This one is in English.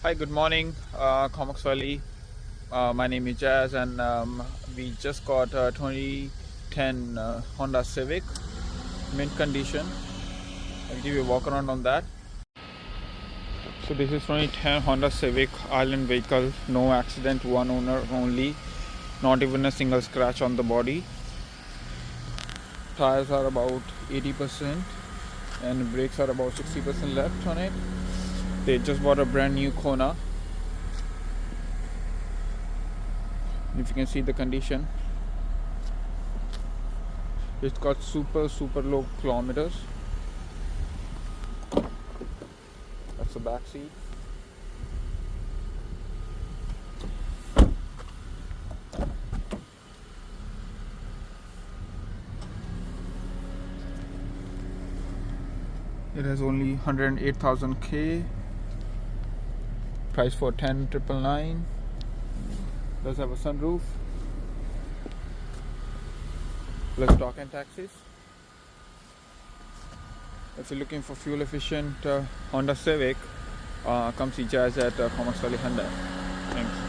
Hi, good morning, CARFAX Valley. My name is Jazz, and we just got a 2010 Honda Civic, mint condition. I'll give you a walk around on that. So this is 2010 Honda Civic island vehicle, no accident, one owner only, not even a single scratch on the body. Tires are about 80% and brakes are about 60% left on it. They just bought a brand new Kona. If you can see the condition, it's got super low kilometers. That's the back seat. It has only 108,000 K. Price for 10,999. Does have a sunroof plus talk and taxis. If you're looking for fuel efficient Honda Civic, come see Jazz at CARFAX Valley Hyundai. Thanks.